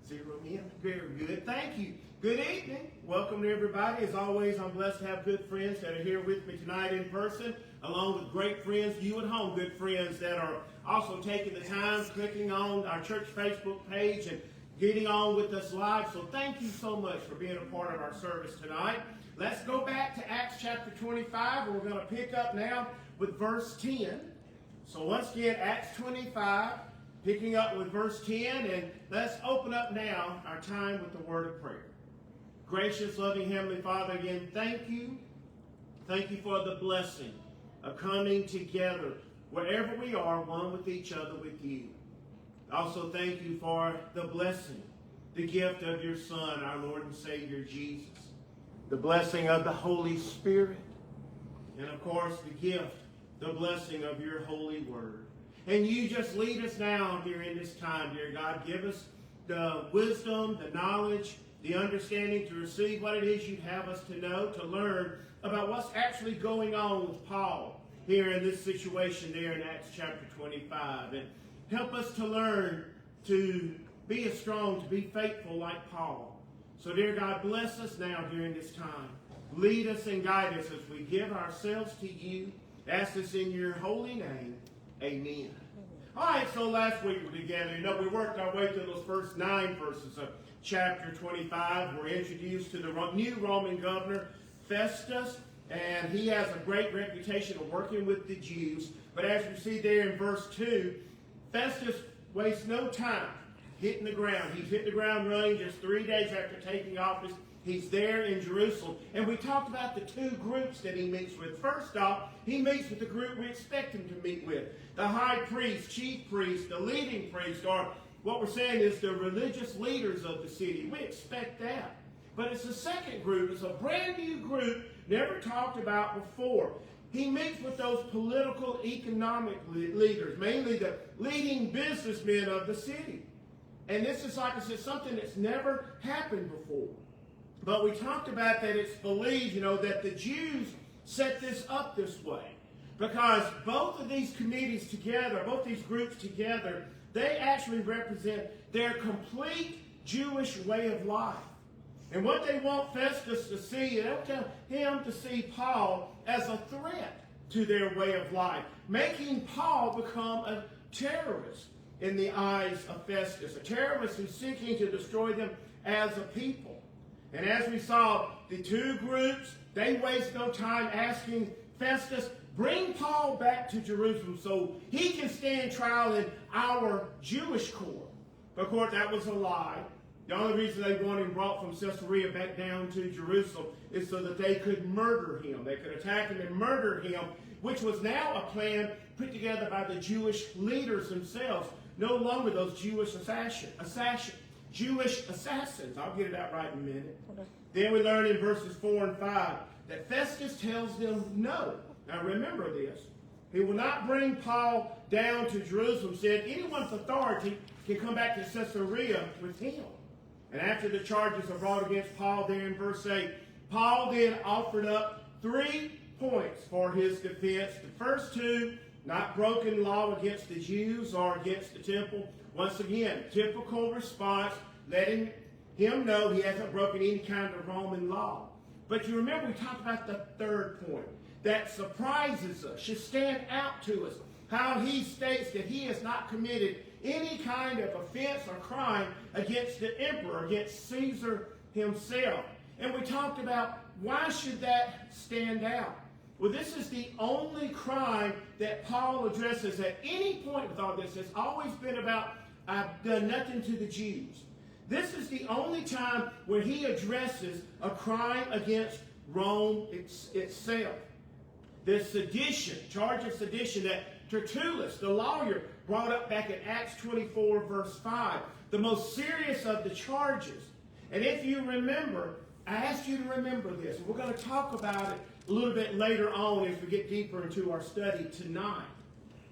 Zero in. Very good. Thank you. Good evening. Welcome to everybody. As always, I'm blessed to have good friends that are here with me tonight in person, along with great friends, you at home, good friends that are also taking the time, clicking on our church Facebook page and getting on with us live. So thank you so much for being a part of our service tonight. Let's go back to Acts chapter 25, and we're going to pick up now with verse 10. So once again, Acts 25, picking up with verse 10, and let's open up now our time with the word of prayer. Gracious, loving Heavenly Father, again, thank you. Thank you for the blessing of coming together wherever we are, one with each other, with you. Also, thank you for the blessing, the gift of your Son, our Lord and Savior, Jesus. The blessing of the Holy Spirit. And of course, the gift, the blessing of your holy word. And you just lead us now here in this time, dear God. Give us the wisdom, the knowledge, the understanding to receive what it is you'd have us to know, to learn about what's actually going on with Paul here in this situation there in Acts chapter 25. And help us to learn to be as strong, to be faithful like Paul. So, dear God, bless us now during this time. Lead us and guide us as we give ourselves to you. Ask this in your holy name. Amen. All right, so last week we were together. We worked our way through those first 9 verses of chapter 25. We're introduced to the new Roman governor, Festus, and he has a great reputation of working with the Jews. But as you see there in verse 2, Festus wastes no time hitting the ground. He's hit the ground running just 3 days after taking office. He's there in Jerusalem. And we talked about the 2 groups that he meets with. First off, he meets with the group we expect him to meet with. The high priest, chief priest, the leading priest, or what we're saying is the religious leaders of the city. We expect that. But it's the second group. It's a brand new group never talked about before. He meets with those political, economic leaders, mainly the leading businessmen of the city. And this is, like I said, something that's never happened before. But we talked about that it's believed, that the Jews set this up this way. Because both of these committees together, both these groups together, they actually represent their complete Jewish way of life. And what they want Festus to see, they want him to see Paul as a threat to their way of life, making Paul become a terrorist in the eyes of Festus, a terrorist who's seeking to destroy them as a people. And as we saw, the 2 groups, they waste no time asking Festus, bring Paul back to Jerusalem so he can stand trial in our Jewish court. But of course, that was a lie. The only reason they want him brought from Caesarea back down to Jerusalem is so that they could murder him. They could attack him and murder him, which was now a plan put together by the Jewish leaders themselves. No longer those Jewish assassins. I'll get it out right in a minute. Then we learn in verses 4 and 5 that Festus tells them no. Now remember this. He will not bring Paul down to Jerusalem, said anyone with authority can come back to Caesarea with him. And after the charges are brought against Paul there in verse 8, Paul then offered up 3 points for his defense. The first 2, not broken law against the Jews or against the temple. Once again, typical response, letting him know he hasn't broken any kind of Roman law. But you remember we talked about the third point that surprises us, should stand out to us, how he states that he has not committed any kind of offense or crime against the emperor, against Caesar himself. And we talked about why should that stand out? Well, this is the only crime that Paul addresses at any point with all this. It's always been about, I've done nothing to the Jews. This is the only time where he addresses a crime against Rome itself. The sedition, charge of sedition that Tertullus, the lawyer, brought up back in Acts 24, verse 5. The most serious of the charges. And if you remember, I asked you to remember this. We're going to talk about it a little bit later on as we get deeper into our study tonight.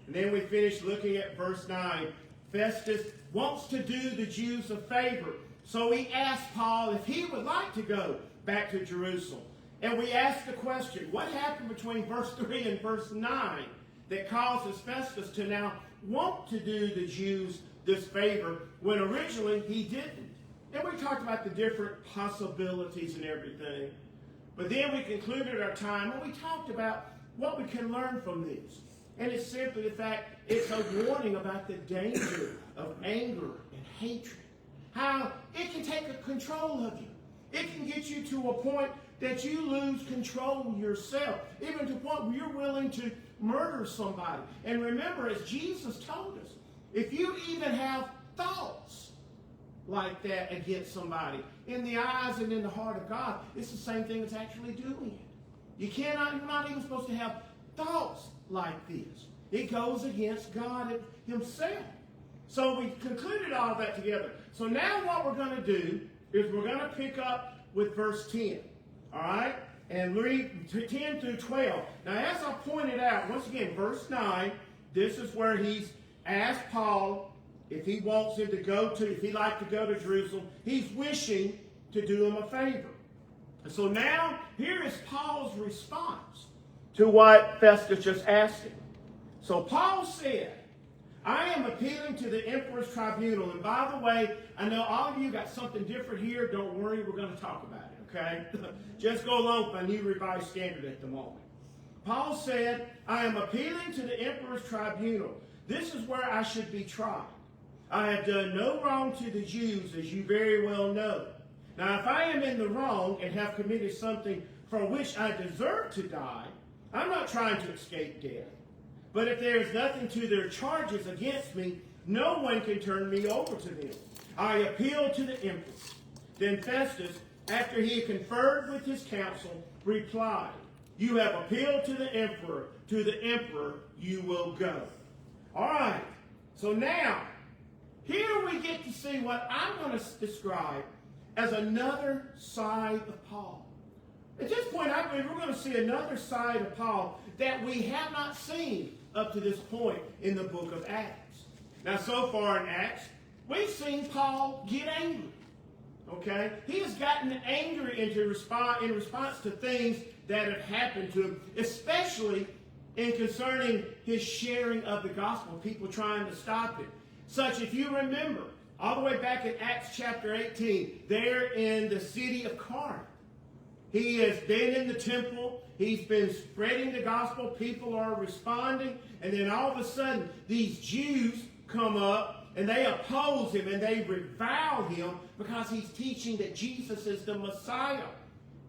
And then we finish looking at verse 9. Festus wants to do the Jews a favor. So he asked Paul if he would like to go back to Jerusalem. And we asked the question, what happened between verse 3 and verse 9 that causes Festus to now want to do the Jews this favor when originally he didn't? And we talked about the different possibilities and everything. But then we concluded our time and we talked about what we can learn from this. And it's simply the fact it's a warning about the danger of anger and hatred. How it can take control of you. It can get you to a point that you lose control yourself. Even to the point where you're willing to murder somebody. And remember, as Jesus told us, if you even have thoughts like that against somebody, in the eyes and in the heart of God, it's the same thing that's actually doing it. You're not even supposed to have thoughts like this. It goes against God himself. So we concluded all that together. So now what we're going to do is we're going to pick up with verse 10. All right? And read 10 through 12. Now, as I pointed out, once again, verse 9, this is where he's asked Paul if he'd like to go to Jerusalem. He's wishing to do him a favor. And so now, here is Paul's response to what Festus just asked him. So Paul said, I am appealing to the emperor's tribunal. And by the way, I know all of you got something different here. Don't worry, we're going to talk about it, okay? Just go along with my New Revised Standard at the moment. Paul said, I am appealing to the emperor's tribunal. This is where I should be tried. I have done no wrong to the Jews, as you very well know. Now, if I am in the wrong and have committed something for which I deserve to die, I'm not trying to escape death. But if there is nothing to their charges against me, no one can turn me over to them. I appeal to the emperor. Then Festus, after he had conferred with his council, replied, You have appealed to the emperor. To the emperor you will go. All right. So now, here we get to see what I'm going to describe as another side of Paul. At this point, I believe we're going to see another side of Paul that we have not seen up to this point in the book of Acts. Now, so far in Acts, we've seen Paul get angry. Okay? He has gotten angry in response to things that have happened to him, especially in concerning his sharing of the gospel, people trying to stop it. Such, if you remember, all the way back in Acts chapter 18, there in the city of Corinth, he has been in the temple. He's been spreading the gospel. People are responding. And then all of a sudden, these Jews come up and they oppose him and they revile him because he's teaching that Jesus is the Messiah.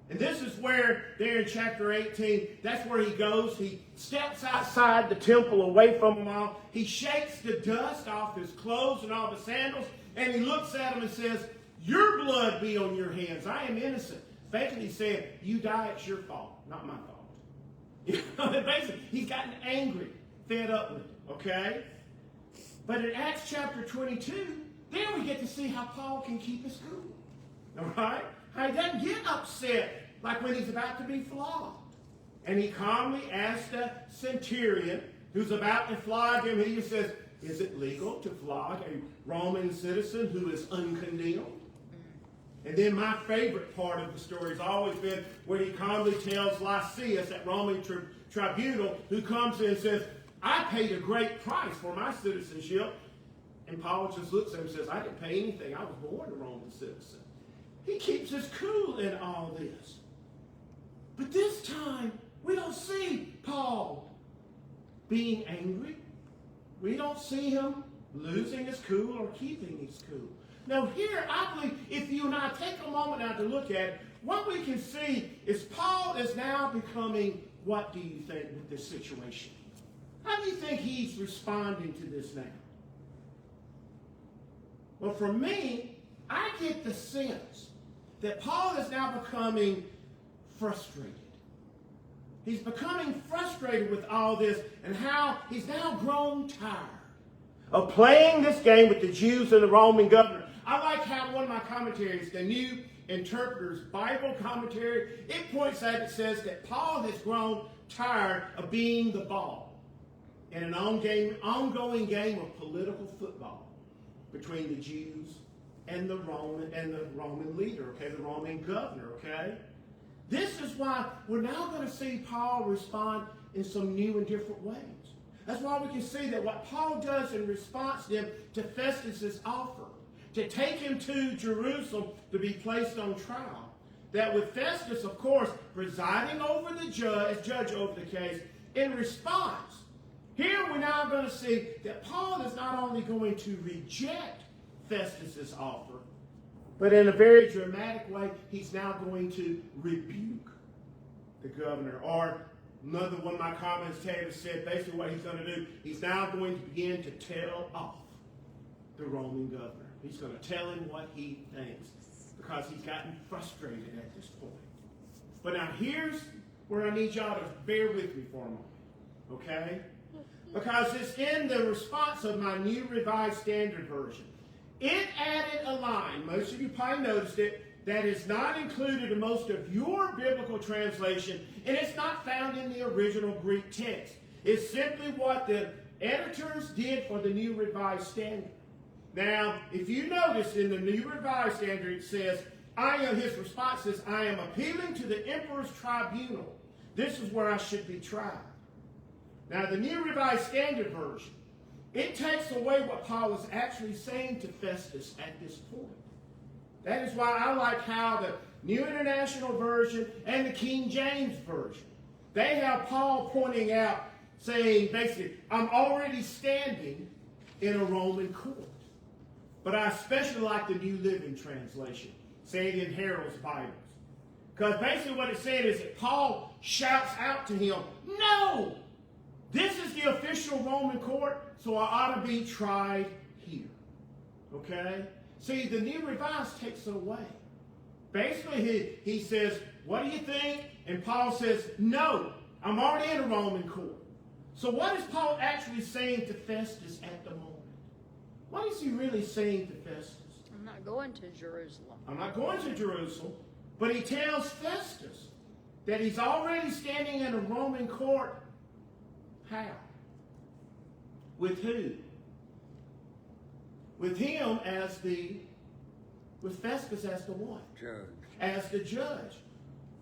And this is where, there in chapter 18, that's where he goes. He steps outside the temple away from them all. He shakes the dust off his clothes and all the sandals. And he looks at them and says, Your blood be on your hands. I am innocent. Basically, he said, You die, it's your fault, not my fault. Basically, he's gotten angry, fed up with it, okay? But in Acts chapter 22, then we get to see how Paul can keep his cool, all right? How he doesn't get upset like when he's about to be flogged. And he calmly asks the centurion who's about to flog him, he says, Is it legal to flog a Roman citizen who is uncondemned? And then my favorite part of the story has always been where he calmly tells Lysias, that Roman tribunal, who comes in and says, I paid a great price for my citizenship. And Paul just looks at him and says, I didn't pay anything. I was born a Roman citizen. He keeps his cool in all this. But this time, we don't see Paul being angry. We don't see him losing his cool or keeping his cool. Now here, I believe, if you and I take a moment now to look at it, what we can see is Paul is now becoming, what do you think with this situation? How do you think he's responding to this now? Well, for me, I get the sense that Paul is now becoming frustrated. He's becoming frustrated with all this and how he's now grown tired of playing this game with the Jews and the Roman governor. I like how one of my commentaries, the New Interpreter's Bible commentary, it points out, it says that Paul has grown tired of being the ball in an ongoing game of political football between the Jews and the Roman leader, okay, the Roman governor, okay? This is why we're now going to see Paul respond in some new and different ways. That's why we can see that what Paul does in response to Festus's offer to take him to Jerusalem to be placed on trial. That with Festus, of course, presiding over the judge over the case, in response, here we're now going to see that Paul is not only going to reject Festus's offer, but in a very dramatic way, he's now going to rebuke the governor. Or another one of my commentators said basically what he's going to do, he's now going to begin to tell off the Roman governor. He's going to tell him what he thinks because he's gotten frustrated at this point. But now here's where I need y'all to bear with me for a moment, okay? Because it's in the response of my New Revised Standard Version. It added a line, most of you probably noticed it, that is not included in most of your biblical translation, and it's not found in the original Greek text. It's simply what the editors did for the New Revised Standard. Now, if you notice in the New Revised Standard, it says, his response is, I am appealing to the emperor's tribunal. This is where I should be tried. Now, the New Revised Standard Version, it takes away what Paul is actually saying to Festus at this point. That is why I like how the New International Version and the King James Version, they have Paul pointing out, saying basically, I'm already standing in a Roman court. But I especially like the New Living Translation, saying in Harold's Bibles. Because basically what it said is that Paul shouts out to him, no! This is the official Roman court, so I ought to be tried here. Okay? See, the New Revised takes it away. Basically, he says, what do you think? And Paul says, no, I'm already in a Roman court. So what is Paul actually saying to Festus at the moment? What is he really saying to Festus? I'm not going to Jerusalem. I'm not going to Jerusalem. But he tells Festus that he's already standing in a Roman court. How? With who? With him with Festus as the what? Judge. As the judge.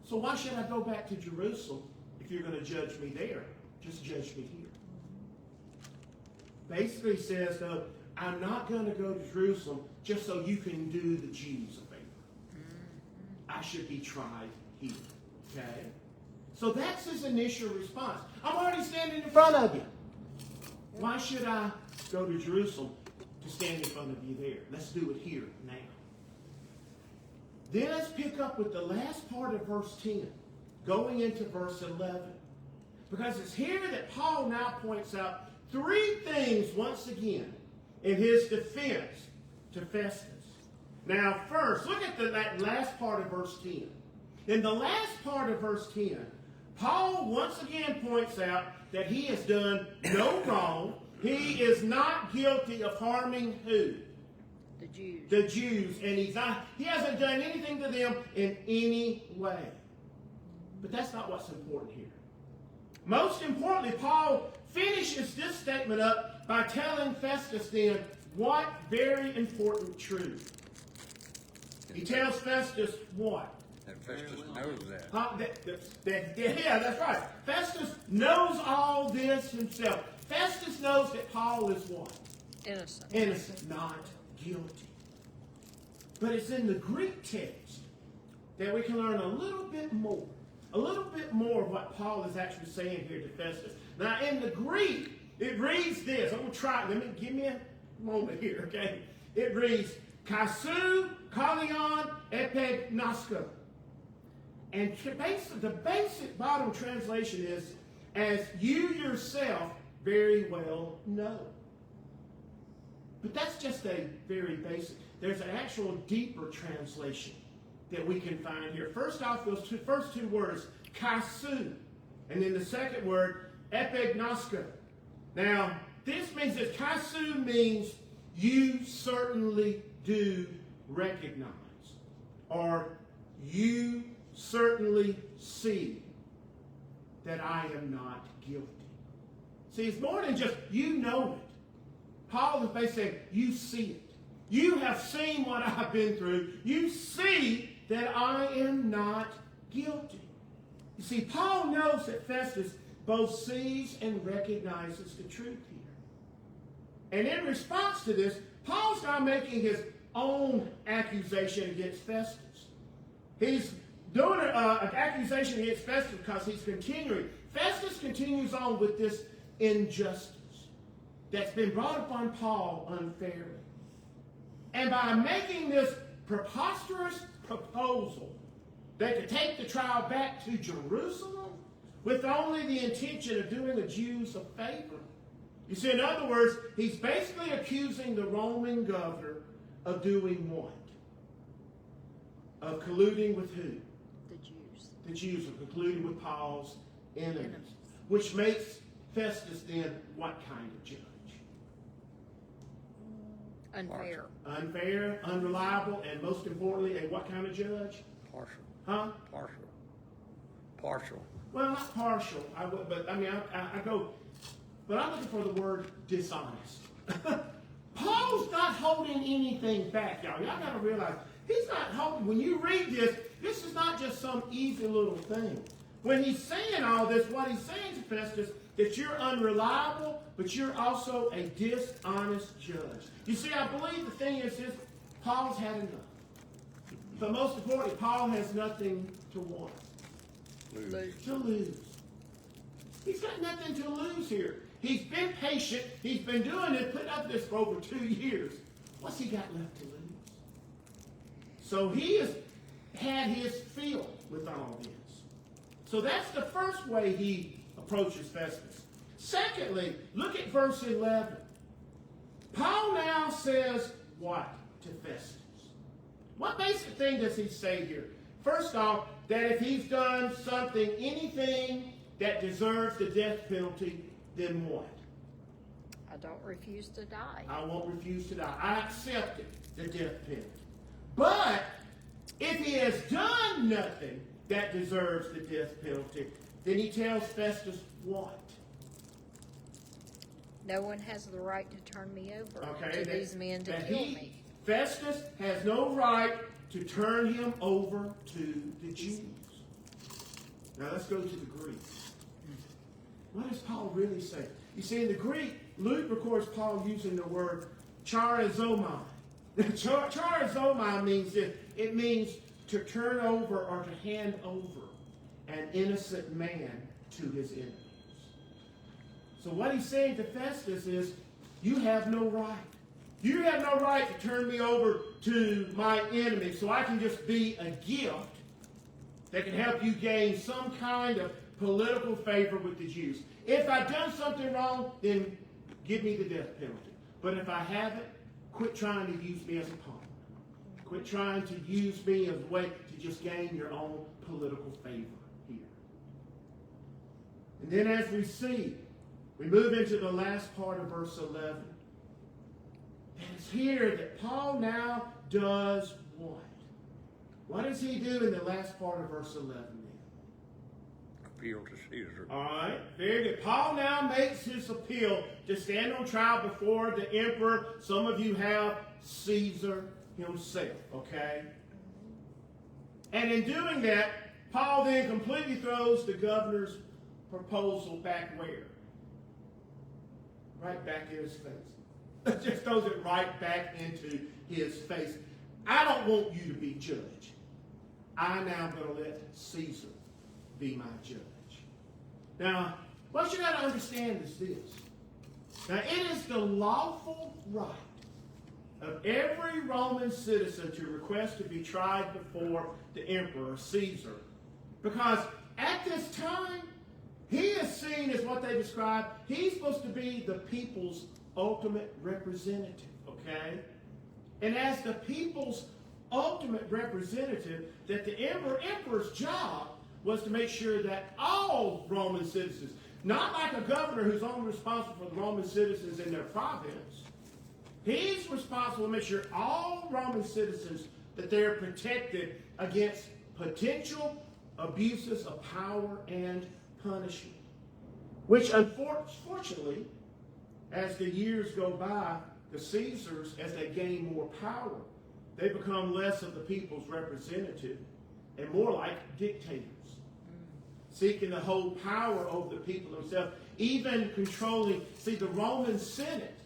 So why should I go back to Jerusalem if you're going to judge me there? Just judge me here. Basically says, though, I'm not going to go to Jerusalem just so you can do the Jews a favor. I should be tried here. Okay? So that's his initial response. I'm already standing in front of you. Why should I go to Jerusalem to stand in front of you there? Let's do it here now. Then let's pick up with the last part of verse 10, going into verse 11. Because it's here that Paul now points out three things once again in his defense to Festus. Now first, look at that last part of verse 10. In the last part of verse 10, Paul once again points out that he has done no wrong. He is not guilty of harming who? The Jews. The Jews. And he hasn't done anything to them in any way. But that's not what's important here. Most importantly, Paul finishes this statement up by telling Festus then what very important truth. He tells Festus what? And Festus knows that. Yeah, that's right. Festus knows all this himself. Festus knows that Paul is what? Innocent. Innocent, not guilty. But it's in the Greek text that we can learn a little bit more. A little bit more of what Paul is actually saying here to Festus. Now, in the Greek, it reads this. I'm going to try. Give me a moment here, okay? It reads, Kasu, Kalion, Epignosko. And the basic bottom translation is, as you yourself very well know. But that's just a very basic. There's an actual deeper translation that we can find here. First off, those first two words, kasu, and then the second word, epignosko. Now, this means that kasu means you certainly do recognize, or you certainly see that I am not guilty. See, it's more than just you know it. Paul is basically saying, you see it. You have seen what I've been through. You see that I am not guilty. You see, Paul knows that Festus both sees and recognizes the truth here. And in response to this, Paul's now making his own accusation against Festus. He's doing an accusation against Festus because he's continuing. Festus continues on with this injustice that's been brought upon Paul unfairly. And by making this preposterous proposal, they could take the trial back to Jerusalem with only the intention of doing the Jews a favor. You see, in other words, he's basically accusing the Roman governor of doing what? Of colluding with who? The Jews. The Jews are colluding with Paul's enemies. Which makes Festus then what kind of judge? Unfair. Unfair, unreliable, and most importantly, a what kind of judge? Partial. Huh? Partial. Well, not partial. I go, but I'm looking for the word dishonest. Paul's not holding anything back, y'all. Y'all got to realize, he's not holding, when you read this is not just some easy little thing. When he's saying all this, what he's saying to Festus, that you're unreliable, but you're also a dishonest judge. You see, I believe the thing is this, Paul's had enough. But most importantly, Paul has nothing to want. To lose. He's got nothing to lose here. He's been patient. He's been doing it, putting up this for over 2 years. What's he got left to lose? So he has had his fill with all this. So that's the first way he approaches Festus. Secondly, look at verse 11. Paul now says what to Festus? What basic thing does he say here? First off, that if he's done something, anything that deserves the death penalty, then what? I don't refuse to die. I won't refuse to die. I accepted the death penalty. But if he has done nothing that deserves the death penalty, then he tells Festus what? No one has the right to turn me over to these men to kill me. Festus has no right to turn him over to the Jews. Now let's go to the Greek. What does Paul really say? You see, in the Greek, Luke records Paul using the word charizomai. Charizomai means this. It means to turn over or to hand over an innocent man to his enemies. So what he's saying to Festus is, you have no right. You have no right to turn me over to my enemy so I can just be a gift that can help you gain some kind of political favor with the Jews. If I've done something wrong, then give me the death penalty. But if I haven't, quit trying to use me as a pawn. Quit trying to use me as a way to just gain your own political favor here. And then as we see, we move into the last part of verse 11. And it's here that Paul now does what? What does he do in the last part of verse 11 then? Appeal to Caesar. All right, very good. Paul now makes his appeal to stand on trial before the emperor. Some of you have Caesar himself, okay? And in doing that, Paul then completely throws the governor's proposal back where? Right back in his face. Just throws it right back into his face. I don't want you to be judge. I'm now going to let Caesar be my judge. Now, what you got to understand is this. Now, it is the lawful right of every Roman citizen to request to be tried before the emperor, Caesar. Because at this time, he is seen as what they describe, he's supposed to be the people's ultimate representative, okay? And as the people's ultimate representative, that the emperor's job was to make sure that all Roman citizens, not like a governor who's only responsible for the Roman citizens in their province, he's responsible to make sure all Roman citizens, that they're protected against potential abuses of power and punishment. Which unfortunately, as the years go by, the Caesars, as they gain more power, they become less of the people's representative and more like dictators, seeking to hold power over the people themselves, even controlling, see, the Roman Senate.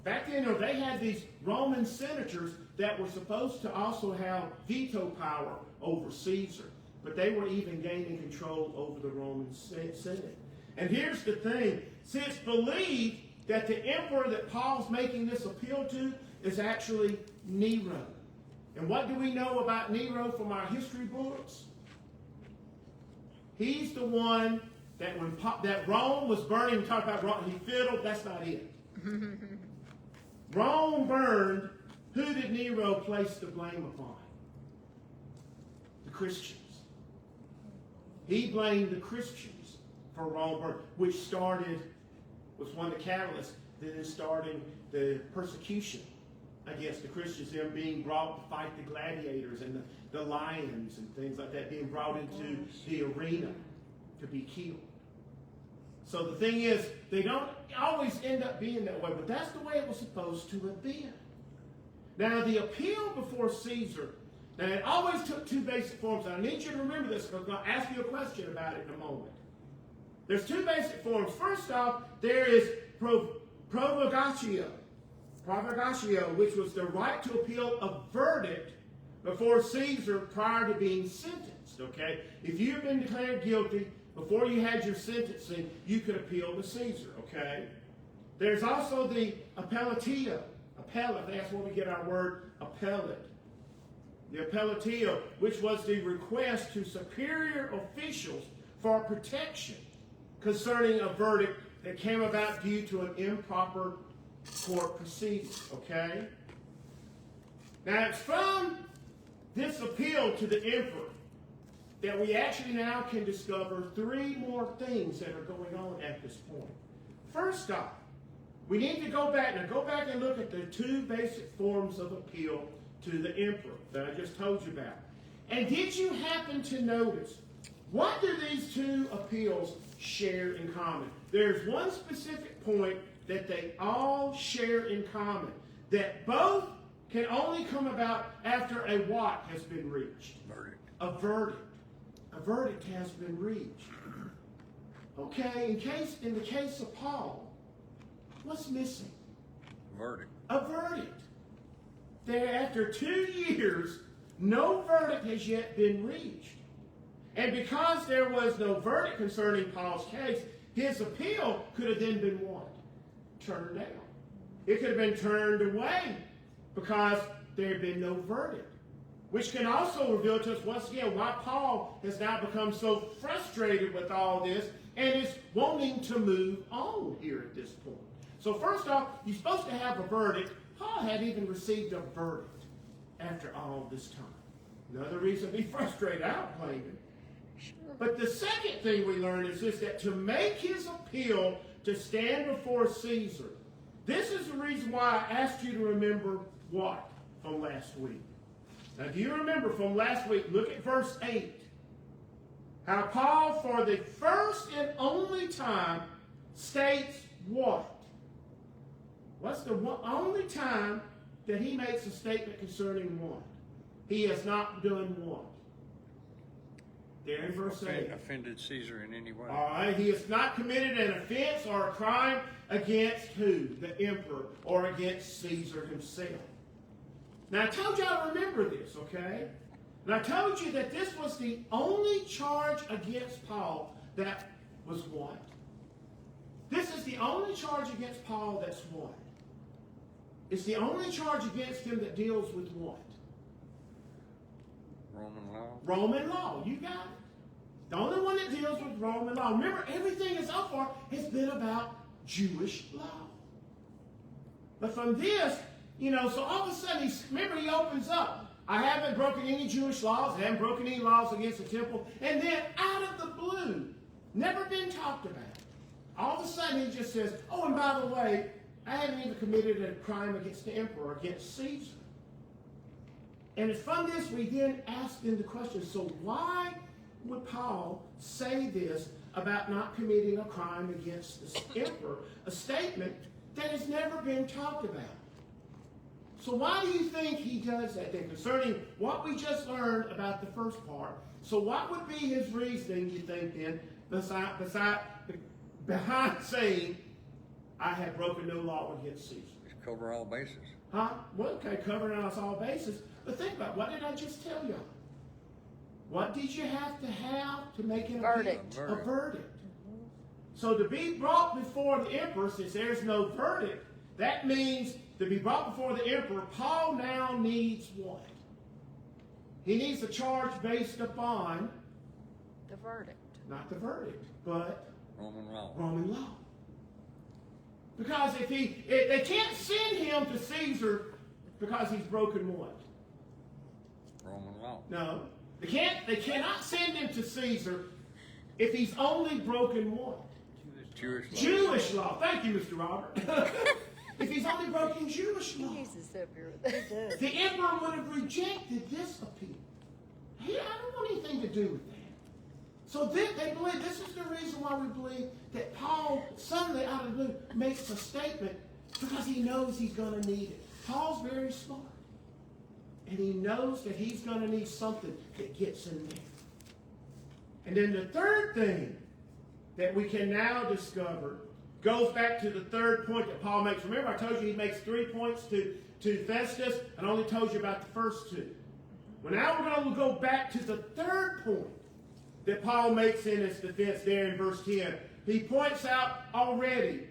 Back then, they had these Roman senators that were supposed to also have veto power over Caesar. But they were even gaining control over the Roman Senate. And here's the thing. See, it's believed that the emperor that Paul's making this appeal to is actually Nero. And what do we know about Nero from our history books? He's the one that when that Rome was burning, we talked about Rome, he fiddled, that's not it. Rome burned. Who did Nero place the blame upon? The Christians. He blamed the Christians for Rome burning, which was one of the catalysts that is starting the persecution against the Christians, them being brought to fight the gladiators and the lions and things like that, being brought into the arena to be killed. So the thing is, they don't always end up being that way, but that's the way it was supposed to have been. Now, the appeal before Caesar, now it always took two basic forms. And I need you to remember this because I'm going to ask you a question about it in a moment. There's two basic forms. First off, there is provogatio, which was the right to appeal a verdict before Caesar prior to being sentenced. Okay? If you've been declared guilty, before you had your sentencing, you could appeal to Caesar. Okay? There's also the appellatio. Appellate, that's where we get our word appellate. The appellatio, which was the request to superior officials for protection concerning a verdict that came about due to an improper court proceeding. Okay? Now, it's from this appeal to the emperor that we actually now can discover three more things that are going on at this point. First off, we need to go back and look at the two basic forms of appeal to the emperor that I just told you about. And did you happen to notice, what do these two appeals share in common? There's one specific point that they all share in common, that both can only come about after a what has been reached? Verdict. A verdict. A verdict has been reached. Okay, in the case of Paul, what's missing? Verdict. A verdict. There, after 2 years, no verdict has yet been reached. And because there was no verdict concerning Paul's case, his appeal could have then been what? Turned down. It could have been turned away because there had been no verdict. Which can also reveal to us once again why Paul has now become so frustrated with all this and is wanting to move on here at this point. So first off, you're supposed to have a verdict. Paul had even received a verdict after all this time. Another reason to be frustrated, I don't blame him. Sure. But the second thing we learn is this, that to make his appeal to stand before Caesar, this is the reason why I asked you to remember what from last week. Now, do you remember from last week, look at verse 8, how Paul, for the first and only time, states what? What's the only time that he makes a statement concerning what? He has not done what? There in verse 8. Offended Caesar in any way. All right, he has not committed an offense or a crime against who? The emperor, or against Caesar himself. Now, I told you I remember this, okay? And I told you that this was the only charge against Paul that was what? This is the only charge against Paul that's what? It's the only charge against him that deals with what? Roman law. Roman law. You got it. The only one that deals with Roman law. Remember, everything so far has been about Jewish law. But from this, so all of a sudden, he opens up. I haven't broken any Jewish laws. I haven't broken any laws against the temple. And then, out of the blue, never been talked about, all of a sudden he just says, oh, and by the way, I haven't even committed a crime against the emperor, against Caesar. And from this, we then ask them the question, so why would Paul say this about not committing a crime against the emperor, a statement that has never been talked about? So why do you think he does that then, concerning what we just learned about the first part? So what would be his reasoning, you think, then, behind saying, I have broken no law against Caesar? Just cover all bases. Huh? Well, okay, covering us all bases. But think about it. What did I just tell y'all? What did you have to make an Verdict. appeal? A verdict. So to be brought before the emperor, since there's no verdict, that means to be brought before the emperor, Paul now needs what? He needs a charge based upon The verdict. not the verdict, but Roman law. Roman law. Because if they can't send him to Caesar because he's broken what? Roman law. No. They cannot send him to Caesar if he's only broken what? Jewish law. Jewish law. Thank you, Mr. Robert. If he's only broken Jewish law. He uses up here with that. The emperor would have rejected this appeal. I don't want anything to do with that. So they believe, this is the reason why we believe that Paul suddenly out of the blue makes a statement because he knows he's going to need it. Paul's very smart. And he knows that he's going to need something that gets in there. And then the third thing that we can now discover goes back to the third point that Paul makes. Remember, I told you he makes 3 points to Festus, and I only told you about the first two. Well, now we're going to go back to the third point that Paul makes in his defense there in verse 10. He points out already,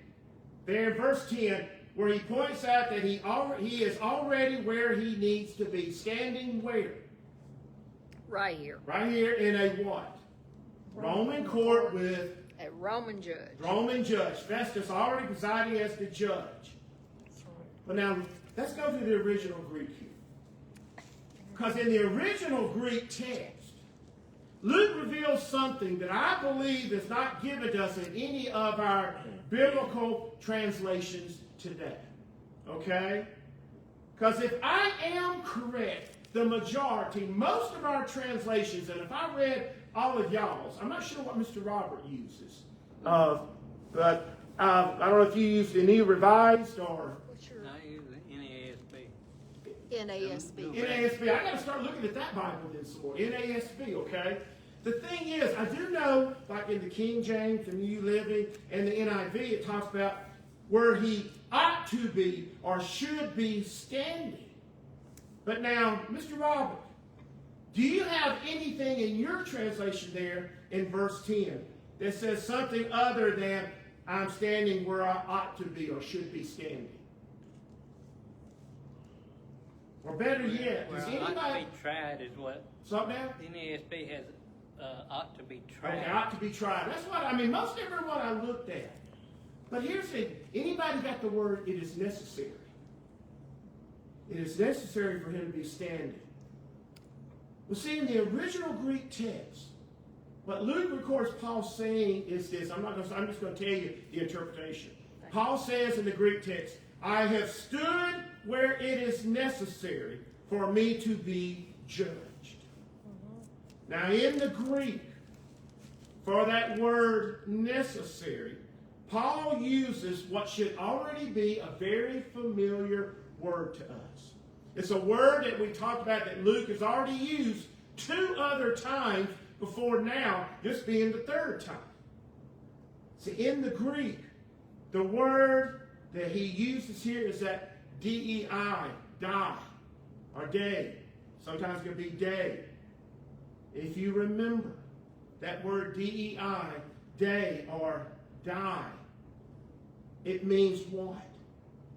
there in verse 10, where he points out that he is already where he needs to be. Standing where? Right here. Right here in a what? Roman court with A Roman judge. Roman judge. Festus already presiding as the judge. But now, let's go to the original Greek here. Because in the original Greek text, Luke reveals something that I believe is not given to us in any of our biblical translations today. Okay? Because if I am correct, the majority, most of our translations, and if I read all of y'all's, I'm not sure what Mr. Robert uses. But I don't know if you used any revised or What's your I use the NASB. NASB? NASB. I got to start looking at that Bible then some more. NASB, okay? The thing is, I do know, like in the King James, the New Living, and the NIV, it talks about where he ought to be or should be standing. But now, Mr. Robert, do you have anything in your translation there in verse 10 that says something other than I'm standing where I ought to be or should be standing? Or better yet, does Well, ought to anybody... be tried is what Something now? the NASB has. Ought to be tried. Okay, ought to be tried. That's what, most everyone I looked at. But here's the, anybody got the word, it is necessary. It is necessary for him to be standing. Well, see, in the original Greek text, what Luke records Paul saying is this. I'm just going to tell you the interpretation. Paul says in the Greek text, I have stood where it is necessary for me to be judged. Now, in the Greek, for that word necessary, Paul uses what should already be a very familiar word to us. It's a word that we talked about that Luke has already used 2 other times before now, this being the 3rd time. See, in the Greek, the word that he uses here is that D-E-I, die, or day. Sometimes it can be day. If you remember that word D-E-I, day or die, it means what?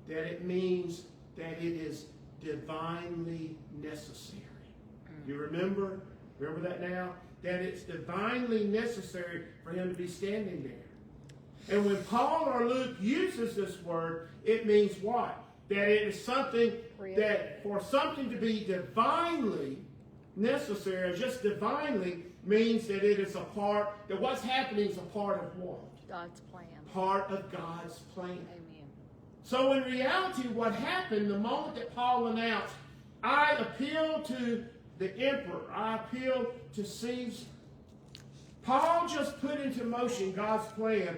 That it means that it is divinely necessary. You remember? Remember that now? That it's divinely necessary for him to be standing there. And when Paul or Luke uses this word, it means what? That it is something that for something to be divinely necessary, or just divinely, means that it is a part, that what's happening is a part of what? God's plan. Part of God's plan. Amen. So in reality, what happened the moment that Paul announced, I appeal to the emperor, I appeal to Caesar, Paul just put into motion God's plan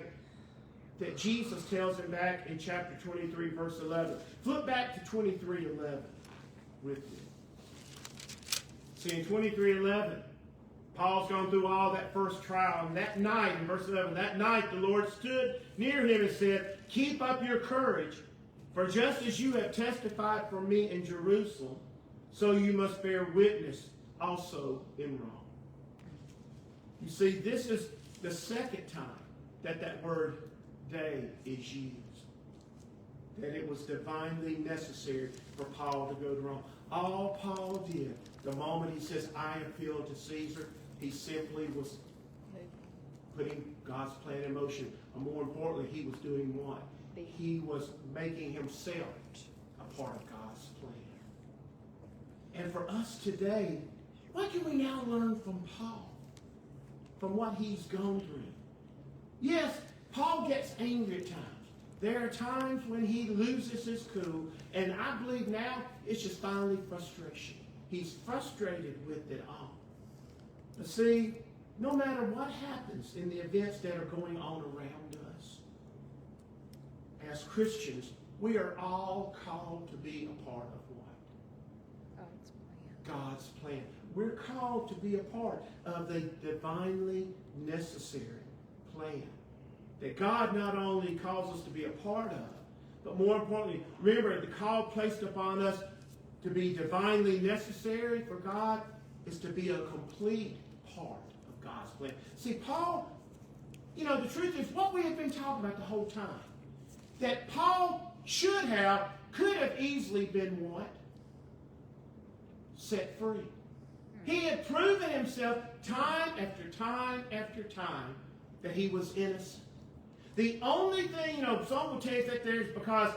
that Jesus tells him back in chapter 23, verse 11. Flip back to 23:11 with me. See, in 23:11, Paul's gone through all that first trial, and that night, in verse 11, that night the Lord stood near him and said, keep up your courage, For just as you have testified for me in Jerusalem, so you must bear witness also in Rome. You see, this is the second time that word day is used. That it was divinely necessary for Paul to go to Rome. All Paul did, the moment he says, I appeal to Caesar, he simply was putting God's plan in motion. And more importantly, he was doing what? He was making himself a part of God's plan. And for us today, what can we now learn from Paul? From what he's gone through? Yes, Paul gets angry at times. There are times when he loses his cool, and I believe now it's just finally frustration. He's frustrated with it all. But see, no matter what happens in the events that are going on around us, as Christians, we are all called to be a part of what? God's plan. We're called to be a part of the divinely necessary plan that God not only calls us to be a part of, but more importantly, remember the call placed upon us to be divinely necessary for God is to be a complete part of God's plan. See, Paul, the truth is what we have been talking about the whole time, that Paul could have easily been what? Set free. He had proven himself time after time after time that he was innocent. The only thing, some will tell you that there's because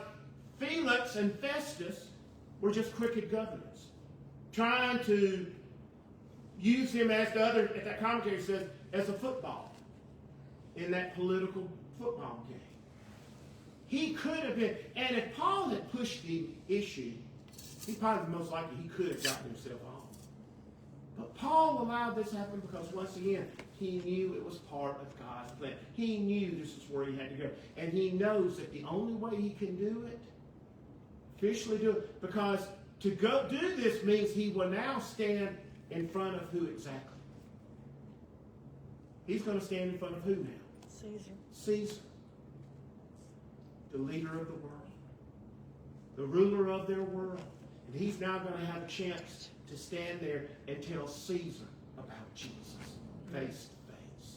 Felix and Festus were just crooked governors, trying to use him as as that commentary says, as a football in that political football game. He could have been, and if Paul had pushed the issue, he probably most likely he could have gotten himself off. But Paul allowed this to happen because once again, he knew it was part of God's plan. He knew this is where he had to go. And he knows that the only way he can do it, officially do it, because to go do this means he will now stand in front of who exactly? He's going to stand in front of who now? Caesar. Caesar. The leader of the world. The ruler of their world. And he's now going to have a chance to stand there and tell Caesar about Jesus face to face.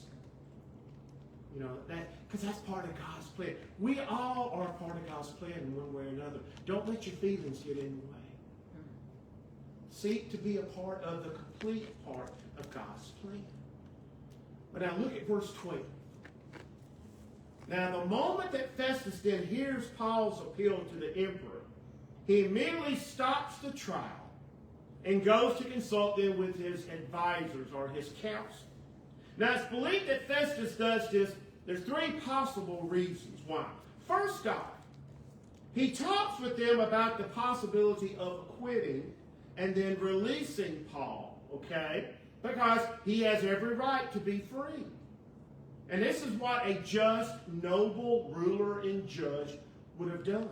Because that's part of God's plan. We all are part of God's plan in one way or another. Don't let your feelings get in the way. Seek to be a part of the complete part of God's plan. But now look at verse 12. Now the moment that Festus then hears Paul's appeal to the emperor, he immediately stops the trial and goes to consult them with his advisors or his counsel. Now it's believed that Festus does this. There's three possible reasons why. First off, he talks with them about the possibility of acquitting and then releasing Paul, okay? Because he has every right to be free. And this is what a just, noble ruler and judge would have done.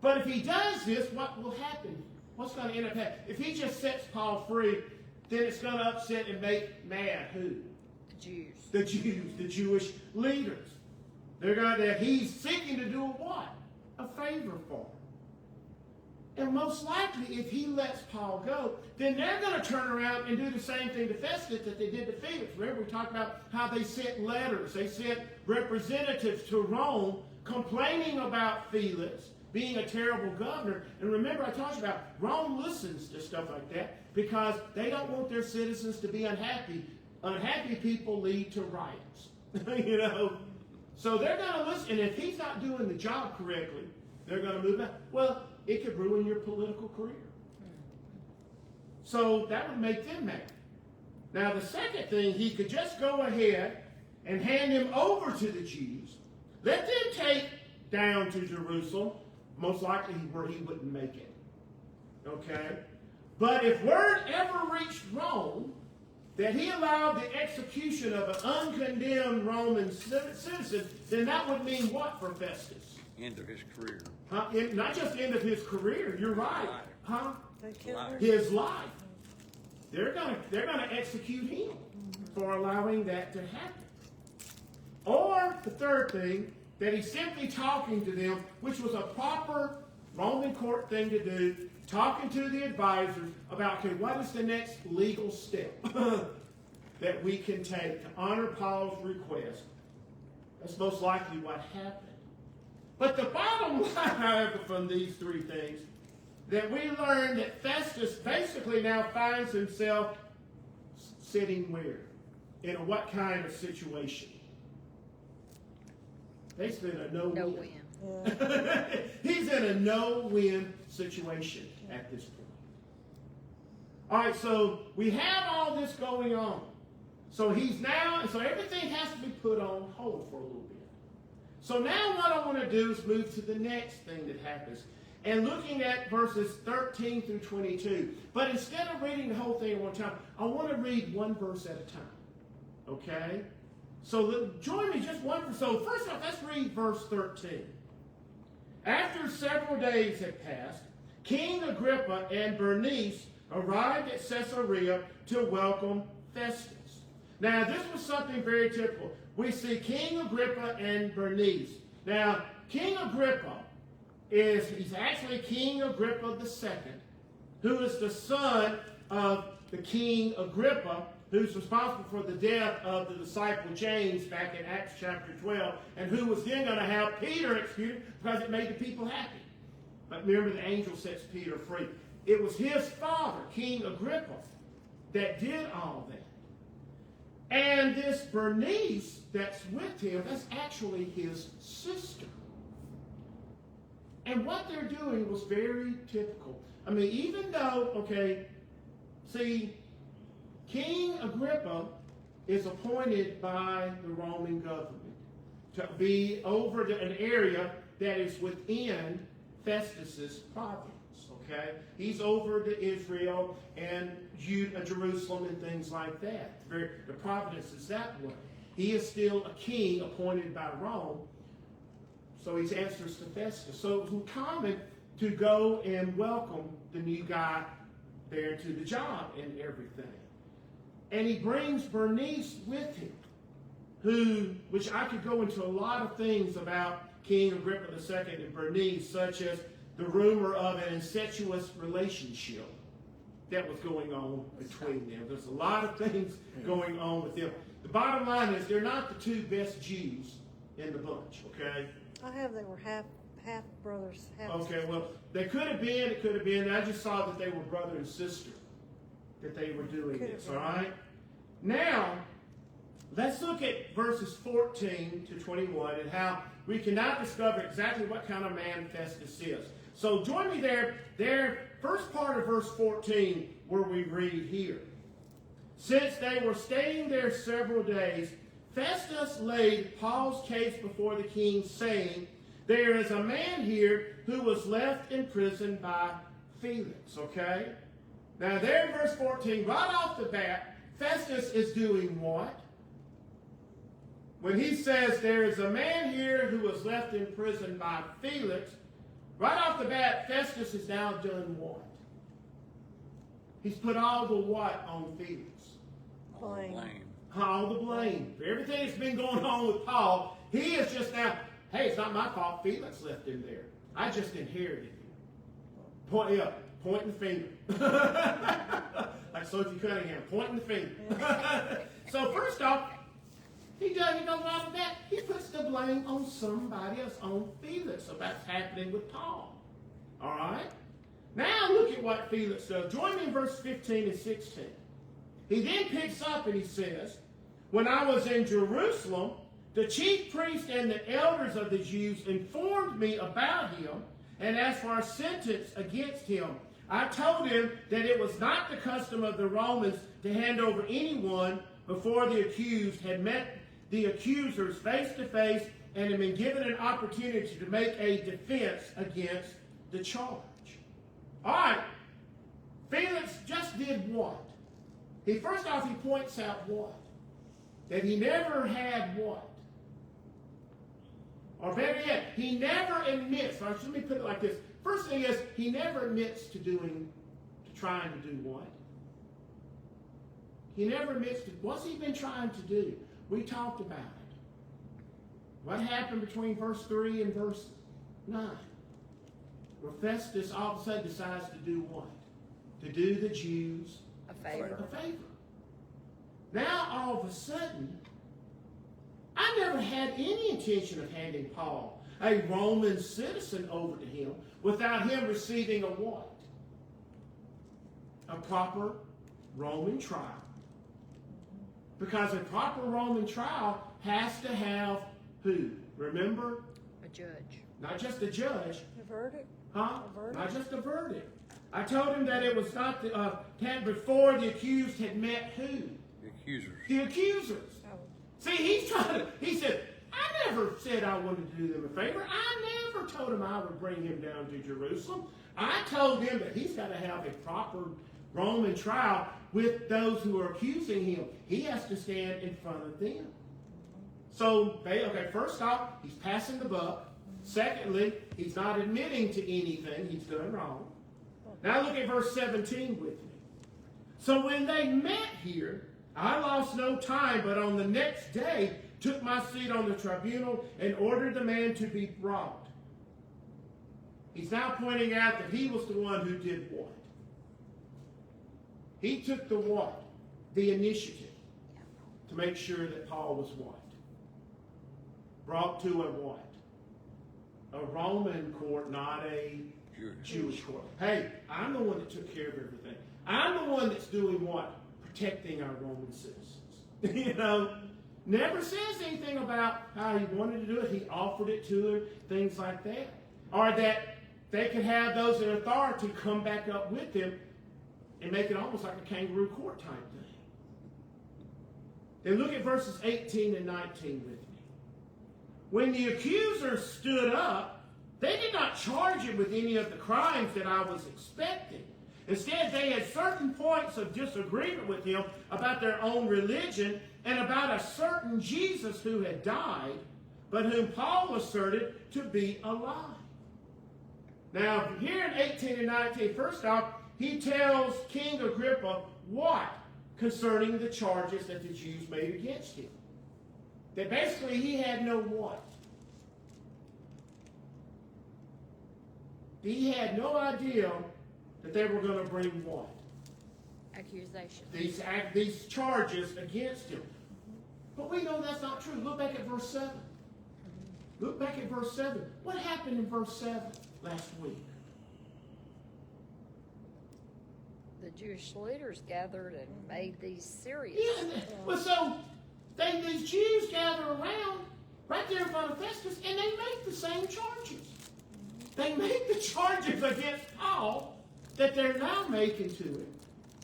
But if he does this, what will happen? What's going to end up happening? If he just sets Paul free, then it's going to upset and make mad who? The Jews. The Jews, the Jewish leaders. They're going to, he's seeking to do a what? A favor for them. And most likely, if he lets Paul go, then they're going to turn around and do the same thing to Festus that they did to Felix. Remember, we talked about how they sent letters. They sent representatives to Rome complaining about Felix being a terrible governor. And remember, I talked about Rome listens to stuff like that because they don't want their citizens to be unhappy. Unhappy people lead to riots. So they're going to listen. And if he's not doing the job correctly, they're going to move out. Well, it could ruin your political career. So that would make them mad. Now, the second thing, he could just go ahead and hand him over to the Jews, let them take down to Jerusalem, most likely where he wouldn't make it. Okay? But if word ever reached Rome that he allowed the execution of an uncondemned Roman citizen, then that would mean what for Festus? End of his career. Not just end of his career, you're right. Huh? Life. His life. They're gonna execute him for allowing that to happen. Or the third thing, that he's simply talking to them, which was a proper Roman court thing to do, talking to the advisors about, okay, what is the next legal step that we can take to honor Paul's request. That's most likely what happened. But the bottom line, however, from these three things, that we learn that Festus basically now finds himself sitting where? In a what kind of situation? Basically in a no-win. Yeah. He's in a no-win situation at this point. All right, so we have all this going on. So everything has to be put on hold for a little bit. So now what I want to do is move to the next thing that happens. And looking at verses 13 through 22. But instead of reading the whole thing at one time, I want to read one verse at a time. Okay? So join me just one verse. So first off, let's read verse 13. After several days had passed, King Agrippa and Bernice arrived at Caesarea to welcome Festus. Now, this was something very typical. We see King Agrippa and Bernice. Now, King Agrippa he's actually King Agrippa II, who is the son of the King Agrippa, who's responsible for the death of the disciple James back in Acts chapter 12, and who was then going to have Peter executed because it made the people happy. But remember, the angel sets Peter free. It was his father, King Agrippa, that did all that. And this Bernice that's with him, that's actually his sister. And what they're doing was very typical. I mean, even though, see, King Agrippa is appointed by the Roman government to be over an area that is within Festus's province. Okay, he's over to Israel and Jerusalem and things like that. The province is that way. He is still a king appointed by Rome, so he answers to Festus. So it was common to go and welcome the new guy there to the job and everything. And he brings Bernice with him, which I could go into a lot of things about King Agrippa II and Bernice, such as the rumor of an incestuous relationship that was going on between them. There's a lot of things going on with them. The bottom line is they're not the two best Jews in the bunch, okay? They were half brothers. Okay, well, they could have been, it could have been. I just saw that they were brother and sister, that they were doing this, all right? Now, let's look at verses 14 to 21 and how we can now discover exactly what kind of man Festus is. So join me there, first part of verse 14, where we read here. Since they were staying there several days, Festus laid Paul's case before the king, saying, there is a man here who was left in prison by Felix. Okay? Now there in verse 14, right off the bat, Festus is doing what? When he says there is a man here who was left in prison by Felix, right off the bat, Festus has now done what? He's put all the what on Felix? Blame. All the blame. For everything that's been going on with Paul, he is just now, hey, it's not my fault. Felix left him there. I just inherited him. Pointing the finger. Like Sophie Cunningham, pointing the finger. So first off, he goes right with that. He puts the blame on somebody else, on Felix. So that's happening with Paul. All right? Now look at what Felix does. Join me in verse 15 and 16. He then picks up and he says, when I was in Jerusalem, the chief priest and the elders of the Jews informed me about him and asked for a sentence against him. I told him that it was not the custom of the Romans to hand over anyone before the accused had met the accusers face to face and had been given an opportunity to make a defense against the charge. All right. Felix just did what? First off, he points out what? That he never had what? Or better yet, he never admits. Let me put it like this. First thing is, he never admits to trying to do what? He never admits to, what's he been trying to do? We talked about it. What happened between verse 3 and verse 9? Well, Festus all of a sudden decides to do what? To do the Jews A favor. a favor. Now, all of a sudden, I never had any intention of handing Paul, a Roman citizen, over to him without him receiving a what? A proper Roman trial. Because a proper Roman trial has to have who? Remember? A judge. Not just a judge. The verdict? Huh? A verdict? Not just a verdict. I told him that it was not before the accused had met who? The accusers. The accusers. Oh. See, he said, I never said I wanted to do them a favor. I never told him I would bring him down to Jerusalem. I told him that he's got to have a proper Roman trial with those who are accusing him. He has to stand in front of them. So, first off, he's passing the buck. Secondly, he's not admitting to anything he's done wrong. Now look at verse 17 with me. So when they met here, I lost no time, but on the next day took my seat on the tribunal and ordered the man to be brought. He's now pointing out that he was the one who did what? He took the what? The initiative to make sure that Paul was what? Brought to a what? A Roman court, not a Jewish court. Hey, I'm the one that took care of everything. I'm the one that's doing what? Protecting our Roman citizens. Never says anything about how he wanted to do it. He offered it to him, things like that. Or that they could have those in authority come back up with them and make it almost like a kangaroo court type thing. Then look at verses 18 and 19 with me. When the accusers stood up, they did not charge him with any of the crimes that I was expecting. Instead, they had certain points of disagreement with him about their own religion and about a certain Jesus who had died, but whom Paul asserted to be alive. Now, here in 18 and 19, first off, he tells King Agrippa what concerning the charges that the Jews made against him. That basically he had no what? He had no idea that they were going to bring what? Accusation. These charges against him. But we know that's not true. Look back at verse 7. Look back at verse 7. What happened in verse 7 last week? The Jewish leaders gathered and made these serious. Yeah. Well, so these Jews gather around right there in front of Festus, and they make the same charges. They make the charges against Paul that they're now making to him.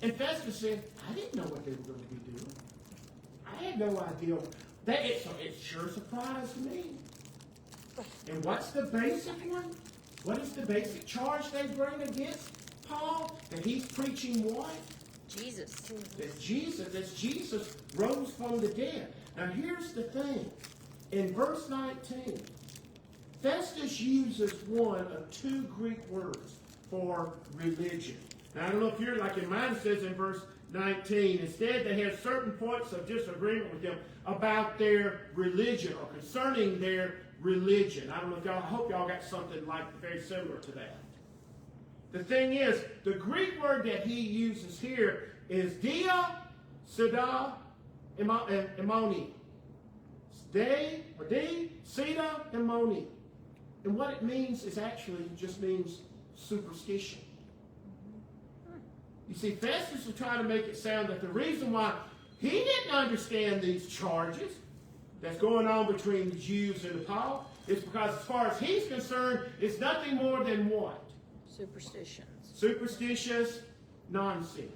And Festus said, I didn't know what they were going to be doing. I had no idea. It sure surprised me. And what's the basic one? What is the basic charge they bring against Paul? That he's preaching what? Jesus. That Jesus rose from the dead. Now here's the thing. In verse 19, Festus uses one of two Greek words for religion. Now I don't know if you're like in mine, it says in verse 19, instead they had certain points of disagreement with them about their religion or concerning their religion. I don't know if y'all, I hope y'all got something like very similar to that. The thing is, the Greek word that he uses here is dia, sida, emoni. De, sida, emoni. And what it means is actually just means superstition. You see, Festus was trying to make it sound that the reason why he didn't understand these charges that's going on between the Jews and the Paul is because as far as he's concerned, it's nothing more than what? Superstitions. Superstitious nonsense.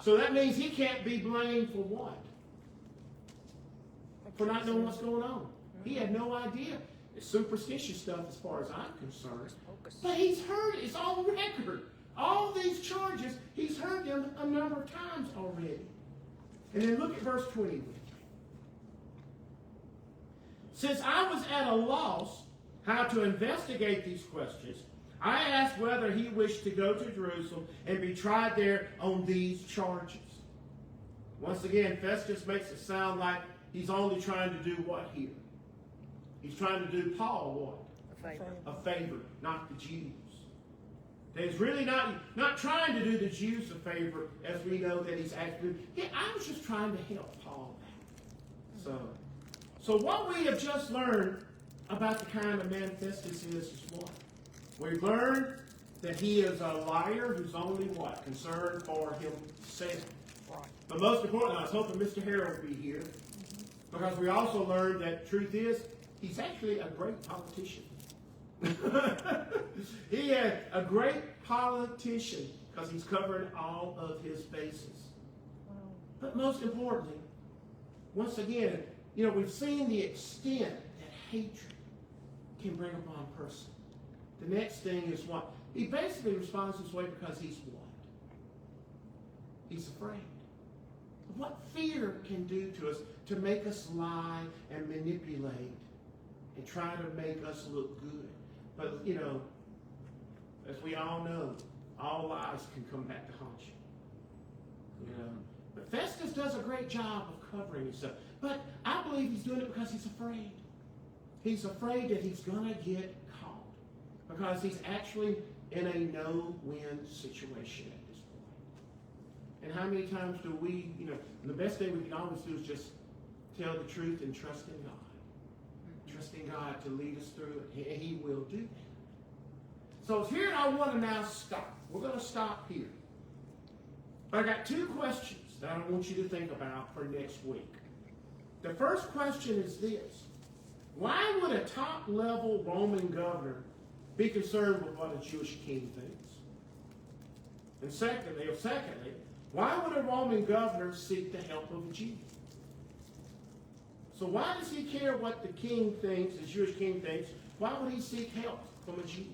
So that means he can't be blamed for what? For not knowing what's going on. He had no idea. It's superstitious stuff as far as I'm concerned. But he's heard it. It's on record. All these charges, he's heard them a number of times already. And then look at verse 20 with me. Since I was at a loss how to investigate these questions, I asked whether he wished to go to Jerusalem and be tried there on these charges. Once again, Festus makes it sound like he's only trying to do what here? He's trying to do Paul what? A favor. A favor, not the Jews. That he's really not trying to do the Jews a favor, as we know that he's actually. Yeah, I was just trying to help Paul out. So what we have just learned about the kind of man Festus is what? We've learned that he is a liar who's only what? Concerned for himself. Right. But most importantly, I was hoping Mr. Harrell would be here, because we also learned that truth is he's actually a great politician. He is a great politician because he's covering all of his bases. But most importantly, once again, we've seen the extent that hatred can bring upon a person. The next thing is what? He basically responds this way because he's what? He's afraid. What fear can do to us to make us lie and manipulate and try to make us look good. But, as we all know, all lies can come back to haunt you. But Festus does a great job of covering himself. But I believe he's doing it because he's afraid. He's afraid that he's going to get caught because he's actually in a no-win situation at this point. And how many times do we, the best thing we can always do is just tell the truth and trust in God. Trusting God to lead us through it, and He will do that. So here I want to now stop. We're going to stop here. But I got two questions that I want you to think about for next week. The first question is this. Why would a top-level Roman governor be concerned with what a Jewish king thinks? And secondly, why would a Roman governor seek the help of a Jew? So why does he care what the king thinks, the Jewish king thinks? Why would he seek help from a Jew?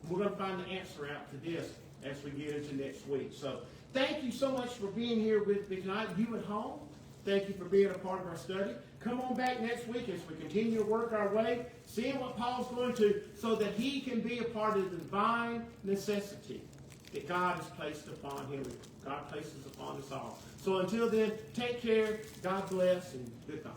We're going to find the answer out to this as we get into next week. So thank you so much for being here with me tonight. You at home, thank you for being a part of our study. Come on back next week as we continue to work our way, seeing what Paul's going to, so that he can be a part of the divine necessity that God has placed upon him. God places upon us all. So until then, take care, God bless, and goodbye.